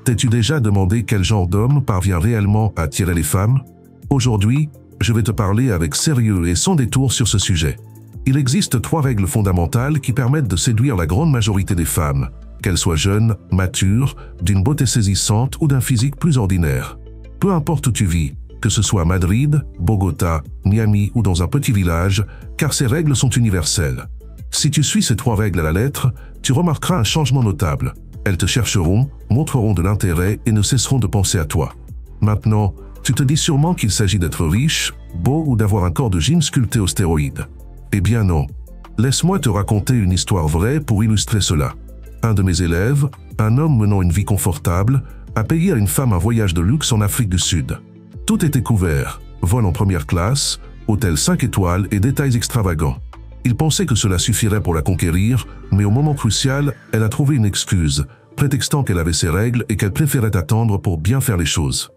T'es-tu déjà demandé quel genre d'homme parvient réellement à attirer les femmes? Aujourd'hui, je vais te parler avec sérieux et sans détour sur ce sujet. Il existe 3 règles fondamentales qui permettent de séduire la grande majorité des femmes, qu'elles soient jeunes, matures, d'une beauté saisissante ou d'un physique plus ordinaire. Peu importe où tu vis, que ce soit à Madrid, Bogota, Miami ou dans un petit village, car ces règles sont universelles. Si tu suis ces 3 règles à la lettre, tu remarqueras un changement notable. Elles te chercheront, montreront de l'intérêt et ne cesseront de penser à toi. Maintenant, tu te dis sûrement qu'il s'agit d'être riche, beau ou d'avoir un corps de gym sculpté aux stéroïdes. Eh bien non. Laisse-moi te raconter une histoire vraie pour illustrer cela. Un de mes élèves, un homme menant une vie confortable, a payé à une femme un voyage de luxe en Afrique du Sud. Tout était couvert, vol en première classe, hôtel 5 étoiles et détails extravagants. Il pensait que cela suffirait pour la conquérir, mais au moment crucial, elle a trouvé une excuse, prétextant qu'elle avait ses règles et qu'elle préférait attendre pour bien faire les choses.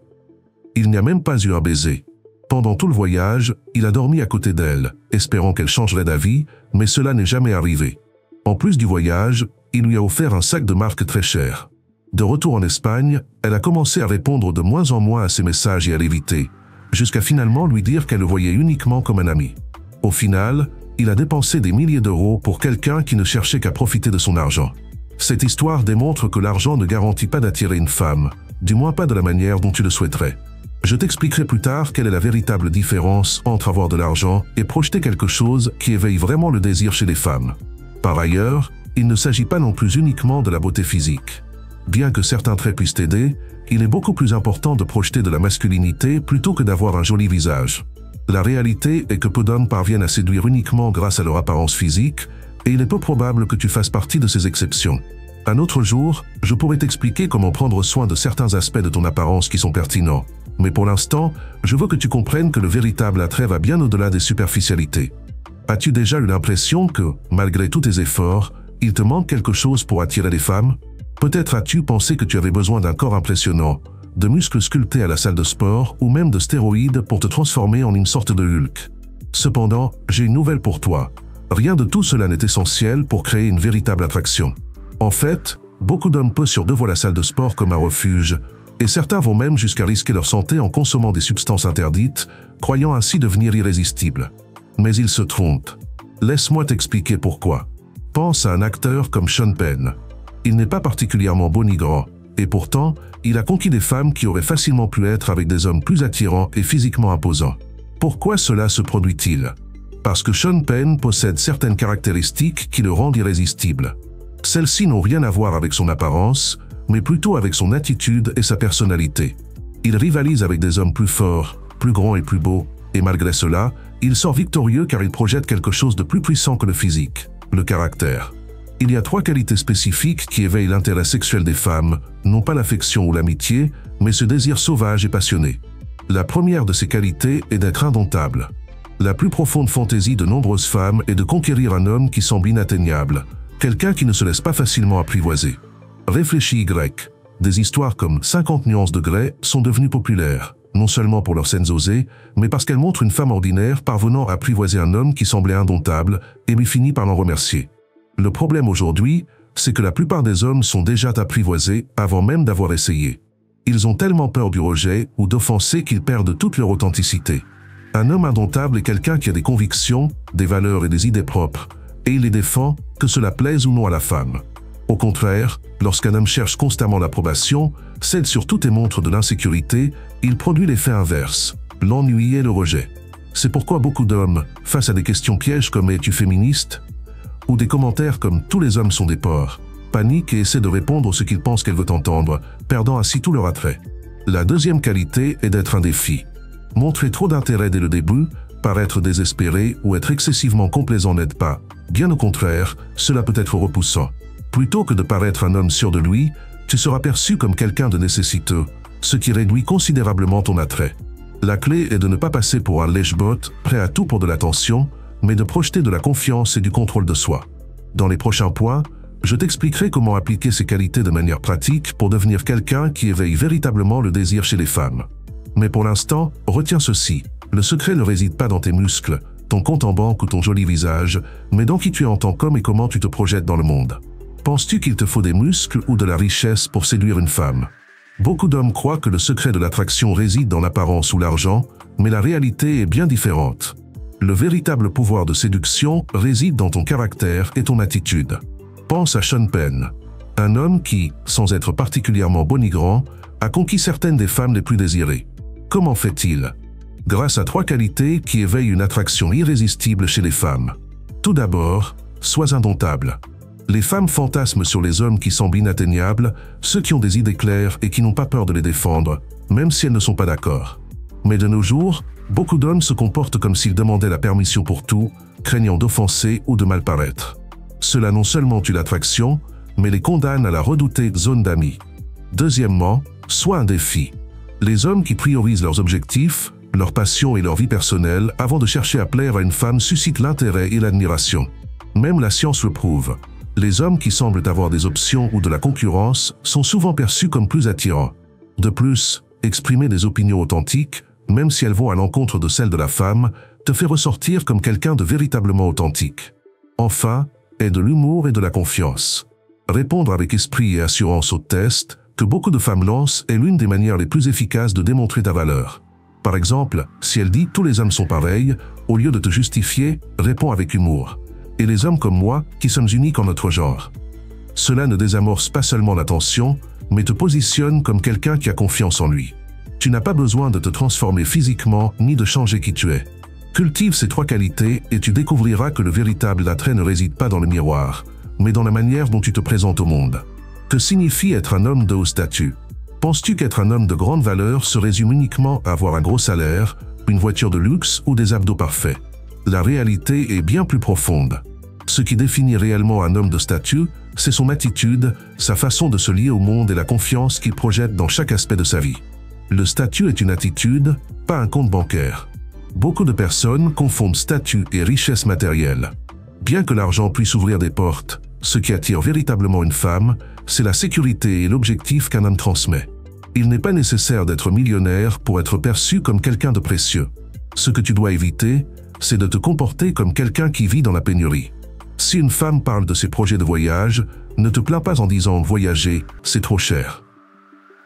Il n'y a même pas eu un baiser. Pendant tout le voyage, il a dormi à côté d'elle, espérant qu'elle changerait d'avis, mais cela n'est jamais arrivé. En plus du voyage, il lui a offert un sac de marque très cher. De retour en Espagne, elle a commencé à répondre de moins en moins à ses messages et à l'éviter, jusqu'à finalement lui dire qu'elle le voyait uniquement comme un ami. Au final, il a dépensé des milliers d'euros pour quelqu'un qui ne cherchait qu'à profiter de son argent. Cette histoire démontre que l'argent ne garantit pas d'attirer une femme, du moins pas de la manière dont tu le souhaiterais. Je t'expliquerai plus tard quelle est la véritable différence entre avoir de l'argent et projeter quelque chose qui éveille vraiment le désir chez les femmes. Par ailleurs, il ne s'agit pas non plus uniquement de la beauté physique. Bien que certains traits puissent t'aider, il est beaucoup plus important de projeter de la masculinité plutôt que d'avoir un joli visage. La réalité est que peu d'hommes parviennent à séduire uniquement grâce à leur apparence physique, et il est peu probable que tu fasses partie de ces exceptions. Un autre jour, je pourrais t'expliquer comment prendre soin de certains aspects de ton apparence qui sont pertinents. Mais pour l'instant, je veux que tu comprennes que le véritable attrait va bien au-delà des superficialités. As-tu déjà eu l'impression que, malgré tous tes efforts, il te manque quelque chose pour attirer les femmes? Peut-être as-tu pensé que tu avais besoin d'un corps impressionnant, de muscles sculptés à la salle de sport ou même de stéroïdes pour te transformer en une sorte de Hulk. Cependant, j'ai une nouvelle pour toi. Rien de tout cela n'est essentiel pour créer une véritable attraction. En fait, beaucoup d'hommes posent sur 2 voies la salle de sport comme un refuge, et certains vont même jusqu'à risquer leur santé en consommant des substances interdites, croyant ainsi devenir irrésistibles. Mais ils se trompent. Laisse-moi t'expliquer pourquoi. Pense à un acteur comme Sean Penn. Il n'est pas particulièrement beau ni grand, et pourtant, il a conquis des femmes qui auraient facilement pu être avec des hommes plus attirants et physiquement imposants. Pourquoi cela se produit-il? Parce que Sean Penn possède certaines caractéristiques qui le rendent irrésistible. Celles-ci n'ont rien à voir avec son apparence, mais plutôt avec son attitude et sa personnalité. Il rivalise avec des hommes plus forts, plus grands et plus beaux, et malgré cela, il sort victorieux car il projette quelque chose de plus puissant que le physique, le caractère. Il y a 3 qualités spécifiques qui éveillent l'intérêt sexuel des femmes, non pas l'affection ou l'amitié, mais ce désir sauvage et passionné. La première de ces qualités est d'être indomptable. La plus profonde fantaisie de nombreuses femmes est de conquérir un homme qui semble inatteignable, quelqu'un qui ne se laisse pas facilement apprivoiser. Réfléchis Y. Des histoires comme 50 nuances de Grey sont devenues populaires, non seulement pour leurs scènes osées, mais parce qu'elles montrent une femme ordinaire parvenant à apprivoiser un homme qui semblait indomptable et lui finit par l'en remercier. Le problème aujourd'hui, c'est que la plupart des hommes sont déjà apprivoisés avant même d'avoir essayé. Ils ont tellement peur du rejet ou d'offenser qu'ils perdent toute leur authenticité. Un homme indomptable est quelqu'un qui a des convictions, des valeurs et des idées propres, et il les défend, que cela plaise ou non à la femme. Au contraire, lorsqu'un homme cherche constamment l'approbation, cède sur tout et montre de l'insécurité, il produit l'effet inverse, l'ennui et le rejet. C'est pourquoi beaucoup d'hommes, face à des questions pièges comme « Es-tu féministe ?» ou des commentaires comme « Tous les hommes sont des porcs », paniquent et essaient de répondre ce qu'ils pensent qu'elle veut entendre, perdant ainsi tout leur attrait. La deuxième qualité est d'être un défi. Montrer trop d'intérêt dès le début, paraître désespéré ou être excessivement complaisant n'aide pas. Bien au contraire, cela peut être repoussant. Plutôt que de paraître un homme sûr de lui, tu seras perçu comme quelqu'un de nécessiteux, ce qui réduit considérablement ton attrait. La clé est de ne pas passer pour un lèche-botte, prêt à tout pour de l'attention, mais de projeter de la confiance et du contrôle de soi. Dans les prochains points, je t'expliquerai comment appliquer ces qualités de manière pratique pour devenir quelqu'un qui éveille véritablement le désir chez les femmes. Mais pour l'instant, retiens ceci. Le secret ne réside pas dans tes muscles, ton compte en banque ou ton joli visage, mais dans qui tu es en tant qu'homme et comment tu te projettes dans le monde. Penses-tu qu'il te faut des muscles ou de la richesse pour séduire une femme? Beaucoup d'hommes croient que le secret de l'attraction réside dans l'apparence ou l'argent, mais la réalité est bien différente. Le véritable pouvoir de séduction réside dans ton caractère et ton attitude. Pense à Sean Penn, un homme qui, sans être particulièrement bonigrant, a conquis certaines des femmes les plus désirées. Comment fait-il? Grâce à 3 qualités qui éveillent une attraction irrésistible chez les femmes. Tout d'abord, sois indomptable. Les femmes fantasment sur les hommes qui semblent inatteignables, ceux qui ont des idées claires et qui n'ont pas peur de les défendre, même si elles ne sont pas d'accord. Mais de nos jours, beaucoup d'hommes se comportent comme s'ils demandaient la permission pour tout, craignant d'offenser ou de mal paraître. Cela non seulement tue l'attraction, mais les condamne à la redoutée zone d'amis. Deuxièmement, sois un défi. Les hommes qui priorisent leurs objectifs, leurs passions et leur vie personnelle avant de chercher à plaire à une femme suscitent l'intérêt et l'admiration. Même la science le prouve. Les hommes qui semblent avoir des options ou de la concurrence sont souvent perçus comme plus attirants. De plus, exprimer des opinions authentiques, même si elles vont à l'encontre de celles de la femme, te fait ressortir comme quelqu'un de véritablement authentique. Enfin, aie de l'humour et de la confiance. Répondre avec esprit et assurance aux tests que beaucoup de femmes lancent est l'une des manières les plus efficaces de démontrer ta valeur. Par exemple, si elle dit « tous les hommes sont pareils », au lieu de te justifier, réponds avec humour. Et les hommes comme moi, qui sommes uniques en notre genre. Cela ne désamorce pas seulement l'attention, mais te positionne comme quelqu'un qui a confiance en lui. Tu n'as pas besoin de te transformer physiquement ni de changer qui tu es. Cultive ces 3 qualités et tu découvriras que le véritable attrait ne réside pas dans le miroir, mais dans la manière dont tu te présentes au monde. Que signifie être un homme de haut statut? Penses-tu qu'être un homme de grande valeur se résume uniquement à avoir un gros salaire, une voiture de luxe ou des abdos parfaits? La réalité est bien plus profonde. Ce qui définit réellement un homme de statut, c'est son attitude, sa façon de se lier au monde et la confiance qu'il projette dans chaque aspect de sa vie. Le statut est une attitude, pas un compte bancaire. Beaucoup de personnes confondent statut et richesse matérielle. Bien que l'argent puisse ouvrir des portes, ce qui attire véritablement une femme, c'est la sécurité et l'objectif qu'un homme transmet. Il n'est pas nécessaire d'être millionnaire pour être perçu comme quelqu'un de précieux. Ce que tu dois éviter, c'est de te comporter comme quelqu'un qui vit dans la pénurie. Si une femme parle de ses projets de voyage, ne te plains pas en disant « voyager, c'est trop cher ».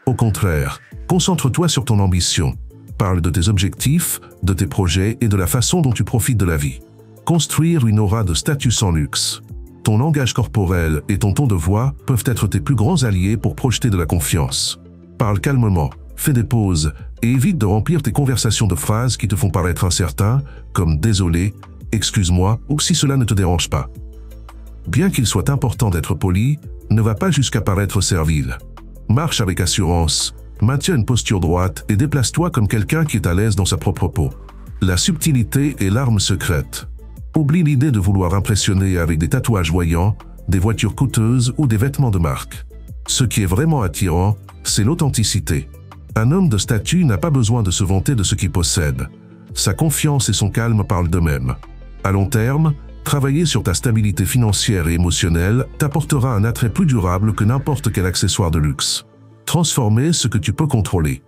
Au contraire, concentre-toi sur ton ambition. Parle de tes objectifs, de tes projets et de la façon dont tu profites de la vie. Construire une aura de statut sans luxe. Ton langage corporel et ton ton de voix peuvent être tes plus grands alliés pour projeter de la confiance. Parle calmement, fais des pauses et évite de remplir tes conversations de phrases qui te font paraître incertain, comme « désolé »,« excuse-moi » ou « si cela ne te dérange pas ». Bien qu'il soit important d'être poli, ne va pas jusqu'à paraître servile. Marche avec assurance, maintiens une posture droite et déplace-toi comme quelqu'un qui est à l'aise dans sa propre peau. La subtilité est l'arme secrète. Oublie l'idée de vouloir impressionner avec des tatouages voyants, des voitures coûteuses ou des vêtements de marque. Ce qui est vraiment attirant, c'est l'authenticité. Un homme de statut n'a pas besoin de se vanter de ce qu'il possède. Sa confiance et son calme parlent d'eux-mêmes. À long terme, travailler sur ta stabilité financière et émotionnelle t'apportera un attrait plus durable que n'importe quel accessoire de luxe. Transformer ce que tu peux contrôler.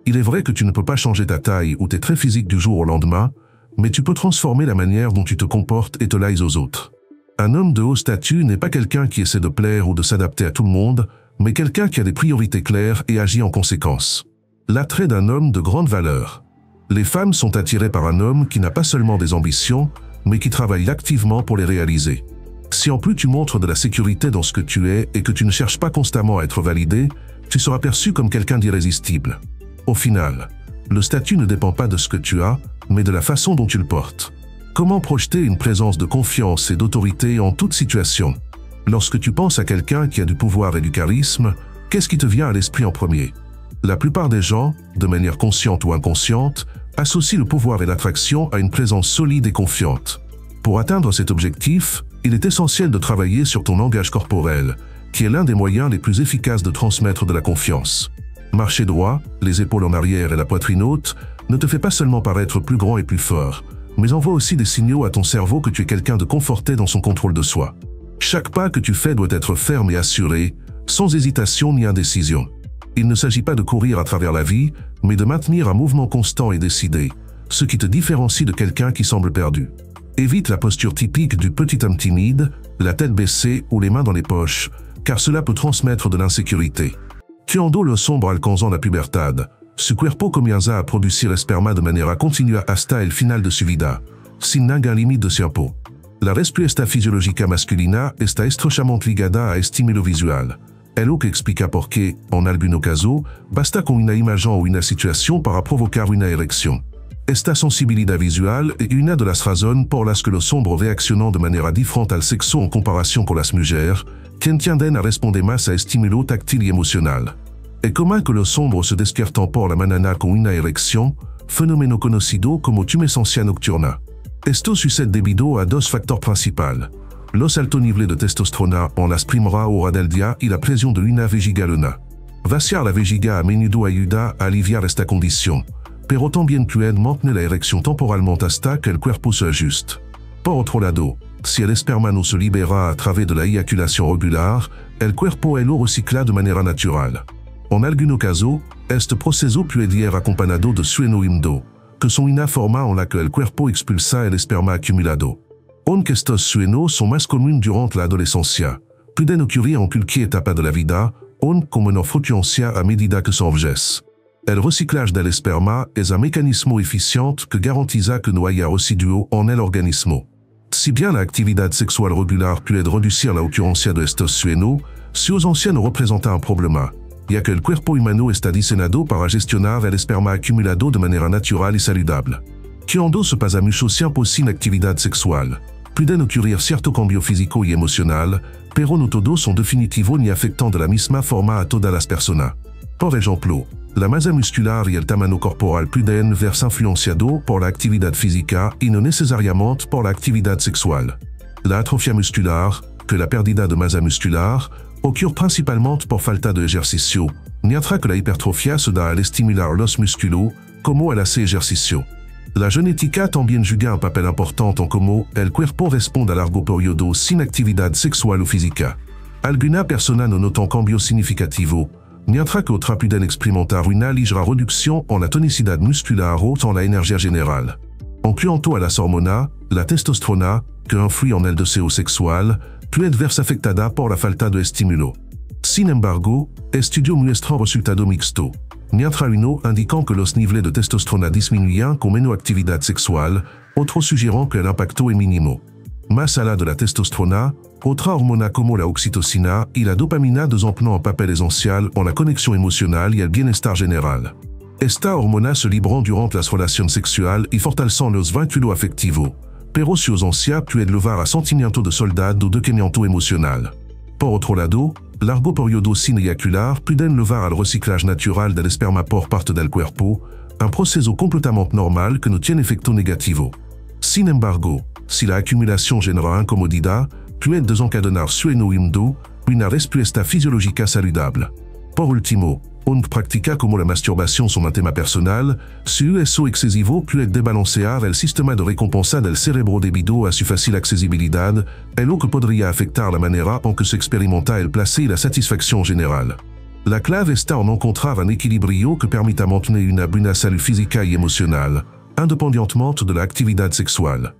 Il est vrai que tu ne peux pas changer ta taille ou tes traits physiques du jour au lendemain, mais tu peux transformer la manière dont tu te comportes et te lies aux autres. Un homme de haut statut n'est pas quelqu'un qui essaie de plaire ou de s'adapter à tout le monde, mais quelqu'un qui a des priorités claires et agit en conséquence. L'attrait d'un homme de grande valeur. Les femmes sont attirées par un homme qui n'a pas seulement des ambitions, mais qui travaille activement pour les réaliser. Si en plus tu montres de la sécurité dans ce que tu es et que tu ne cherches pas constamment à être validé, tu seras perçu comme quelqu'un d'irrésistible. Au final, le statut ne dépend pas de ce que tu as, mais de la façon dont tu le portes. Comment projeter une présence de confiance et d'autorité en toute situation? Lorsque tu penses à quelqu'un qui a du pouvoir et du charisme, qu'est-ce qui te vient à l'esprit en premier? La plupart des gens, de manière consciente ou inconsciente, associent le pouvoir et l'attraction à une présence solide et confiante. Pour atteindre cet objectif, il est essentiel de travailler sur ton langage corporel, qui est l'un des moyens les plus efficaces de transmettre de la confiance. Marcher droit, les épaules en arrière et la poitrine haute, ne te fait pas seulement paraître plus grand et plus fort, mais envoie aussi des signaux à ton cerveau que tu es quelqu'un de conforté dans son contrôle de soi. Chaque pas que tu fais doit être ferme et assuré, sans hésitation ni indécision. Il ne s'agit pas de courir à travers la vie, mais de maintenir un mouvement constant et décidé, ce qui te différencie de quelqu'un qui semble perdu. Évite la posture typique du petit homme timide, la tête baissée ou les mains dans les poches, car cela peut transmettre de l'insécurité. Quando lo sombro alcanzan la pubertad, su cuerpo comienza a producir esperma de manera continua hasta el final de su vida, sin ningún límite de tiempo. La respuesta fisiológica masculina está estrechamente ligada a estímulo visual, es lo que explica por qué, en algunos casos, basta con una imagen o una situación para provocar una erección. Esta sensibilidad visual es una de las razones por las que los hombres reaccionan de manera diferente al sexo en comparación con las mujeres, que tienden a responder más a estímulo táctil y emocional. Es común que los hombres se despierten por la mañana con una erección, fenómeno conocido como tumescencia nocturna. Esto sucede debido a dos factores principales: los altos niveles de testosterona en las primeras horas del día y la presión de una vejiga luna. Vaciar la vejiga a menudo ayuda a aliviar esta condición, pero también puede mantener la erección temporalmente hasta que el cuerpo se ajuste. Por otro lado, si el esperma no se libera a través de la eyaculación regular, el cuerpo lo recicla de manera natural. En algunos casos, este proceso puede ir acompañado de sueño húmedo, que son una forma en la que el cuerpo expulsa el esperma acumulado. Aunque estos sueños son más comunes durante la adolescencia, pueden ocurrir en cualquier etapa de la vida, aun con menor frecuencia a medida que se envejece. El reciclaje del esperma es un mecanismo eficiente que garantiza que no haya residuos en el organismo. Si bien la actividad sexual regular puede reducir la ocurrencia de estos sueños, su ausencia no representa un problema, ya que el cuerpo humano está diseñado para gestionar el esperma acumulado de manera natural y saludable. Cuando se pasa mucho tiempo sin actividad sexual, pueden ocurrir cierto cambio físico y emocional, pero no todos son definitivos ni afectan de la misma forma a todas las personas. Por ejemplo, la masa muscular y el tamaño corporal pueden verse influenciados por la actividad física y no necesariamente por la actividad sexual. La atrofia muscular, que la pérdida de masa muscular, ocurre principalmente por falta de ejercicio, mientras que la hipertrofia se da al estimular los músculos, como al hacer ejercicio. La genética también juega un papel importante en cómo el cuerpo responde a largo periodo sin actividad sexual o física. Algunas personas no notan cambios significativos, mientras que otras pueden experimentar una ligera reducción en la tonicidad muscular o en la energía general. En cuanto a las hormonas, la testosterona, que influye en el deseo sexual, puede verse afectada por la falta de estímulo. Sin embargo, estudios muestran resultado mixto. Mientras uno indican que los niveles de testosterona disminuyen con menos actividad sexual, otros sugieren que el impacto es mínimo. Más allá de la testosterona, otras hormonas como la oxitocina y la dopamina desempeñan un papel esencial en la conexión emocional y el bienestar general. Estas hormonas se libran durante las relaciones sexuales y fortalecen los vínculos afectivos, pero su ausencia puede llevar a sentimientos de soledad o decaimiento emocional. Por otro lado, largo periodo sin eyacular pueden llevar al reciclaje natural del esperma por parte del cuerpo, un proceso completamente normal que no tiene efecto negativo. Sin embargo, si la acumulación genera incomodidad, puede desencadenar sueño húmedo, una respuesta fisiológica saludable. Por último, aunque prácticas como la masturbación son un tema personal, su uso excesivo puede desbalancear el sistema de recompensa del cerebro debido a su fácil accesibilidad, lo que podría afectar la manera en que se experimenta el placer y la satisfacción general. La clave está en encontrar un equilibrio que permita mantener una buena salud física y emocional, independientemente de la actividad sexual.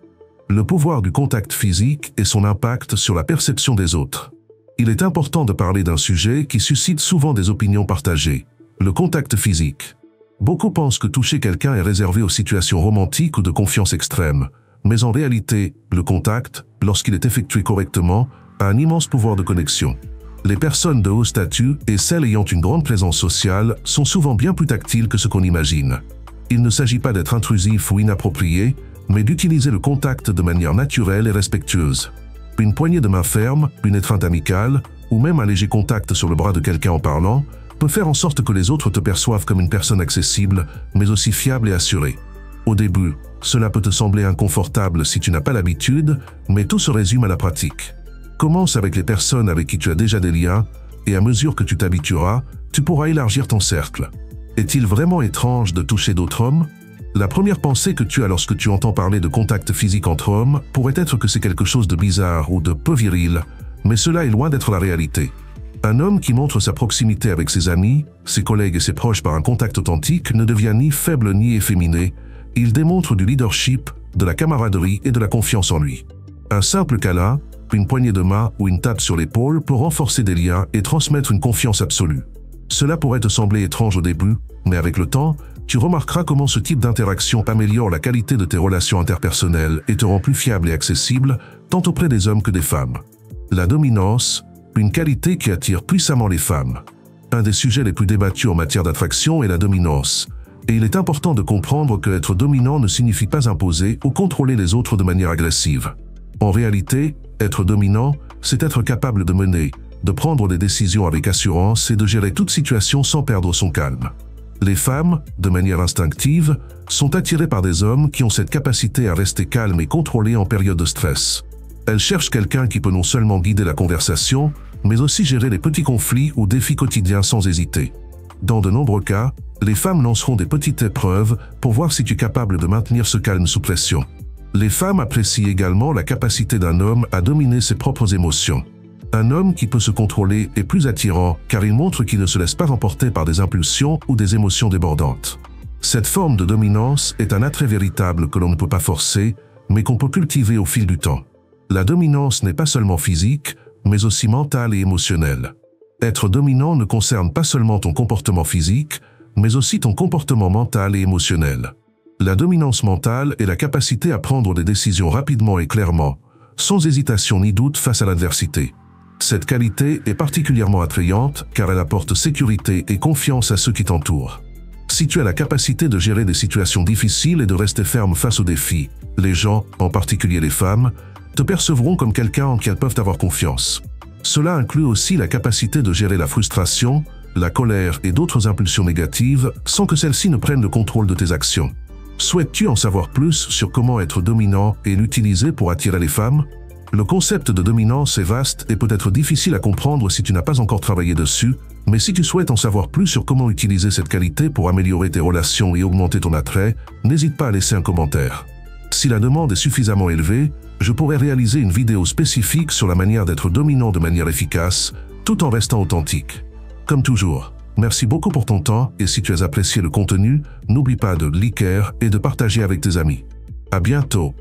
Le pouvoir du contact physique et son impact sur la perception des autres. Il est important de parler d'un sujet qui suscite souvent des opinions partagées, le contact physique. Beaucoup pensent que toucher quelqu'un est réservé aux situations romantiques ou de confiance extrême, mais en réalité, le contact, lorsqu'il est effectué correctement, a un immense pouvoir de connexion. Les personnes de haut statut et celles ayant une grande présence sociale sont souvent bien plus tactiles que ce qu'on imagine. Il ne s'agit pas d'être intrusif ou inapproprié, mais d'utiliser le contact de manière naturelle et respectueuse. Une poignée de main ferme, une étreinte amicale, ou même un léger contact sur le bras de quelqu'un en parlant, peut faire en sorte que les autres te perçoivent comme une personne accessible, mais aussi fiable et assurée. Au début, cela peut te sembler inconfortable si tu n'as pas l'habitude, mais tout se résume à la pratique. Commence avec les personnes avec qui tu as déjà des liens, et à mesure que tu t'habitueras, tu pourras élargir ton cercle. Est-il vraiment étrange de toucher d'autres hommes? La première pensée que tu as lorsque tu entends parler de contact physique entre hommes pourrait être que c'est quelque chose de bizarre ou de peu viril, mais cela est loin d'être la réalité. Un homme qui montre sa proximité avec ses amis, ses collègues et ses proches par un contact authentique ne devient ni faible ni efféminé, il démontre du leadership, de la camaraderie et de la confiance en lui. Un simple câlin, une poignée de main ou une tape sur l'épaule peut renforcer des liens et transmettre une confiance absolue. Cela pourrait te sembler étrange au début, mais avec le temps, tu remarqueras comment ce type d'interaction améliore la qualité de tes relations interpersonnelles et te rend plus fiable et accessible, tant auprès des hommes que des femmes. La dominance, une qualité qui attire puissamment les femmes. Un des sujets les plus débattus en matière d'attraction est la dominance. Et il est important de comprendre que être dominant ne signifie pas imposer ou contrôler les autres de manière agressive. En réalité, être dominant, c'est être capable de mener, de prendre des décisions avec assurance et de gérer toute situation sans perdre son calme. Les femmes, de manière instinctive, sont attirées par des hommes qui ont cette capacité à rester calmes et contrôlés en période de stress. Elles cherchent quelqu'un qui peut non seulement guider la conversation, mais aussi gérer les petits conflits ou défis quotidiens sans hésiter. Dans de nombreux cas, les femmes lanceront des petites épreuves pour voir si tu es capable de maintenir ce calme sous pression. Les femmes apprécient également la capacité d'un homme à dominer ses propres émotions. Un homme qui peut se contrôler est plus attirant car il montre qu'il ne se laisse pas emporter par des impulsions ou des émotions débordantes. Cette forme de dominance est un attrait véritable que l'on ne peut pas forcer, mais qu'on peut cultiver au fil du temps. La dominance n'est pas seulement physique, mais aussi mentale et émotionnelle. Être dominant ne concerne pas seulement ton comportement physique, mais aussi ton comportement mental et émotionnel. La dominance mentale est la capacité à prendre des décisions rapidement et clairement, sans hésitation ni doute face à l'adversité. Cette qualité est particulièrement attrayante car elle apporte sécurité et confiance à ceux qui t'entourent. Si tu as la capacité de gérer des situations difficiles et de rester ferme face aux défis, les gens, en particulier les femmes, te percevront comme quelqu'un en qui elles peuvent avoir confiance. Cela inclut aussi la capacité de gérer la frustration, la colère et d'autres impulsions négatives sans que celles-ci ne prennent le contrôle de tes actions. Souhaites-tu en savoir plus sur comment être dominant et l'utiliser pour attirer les femmes? Le concept de dominance est vaste et peut être difficile à comprendre si tu n'as pas encore travaillé dessus, mais si tu souhaites en savoir plus sur comment utiliser cette qualité pour améliorer tes relations et augmenter ton attrait, n'hésite pas à laisser un commentaire. Si la demande est suffisamment élevée, je pourrais réaliser une vidéo spécifique sur la manière d'être dominant de manière efficace, tout en restant authentique. Comme toujours, merci beaucoup pour ton temps et si tu as apprécié le contenu, n'oublie pas de liker et de partager avec tes amis. À bientôt.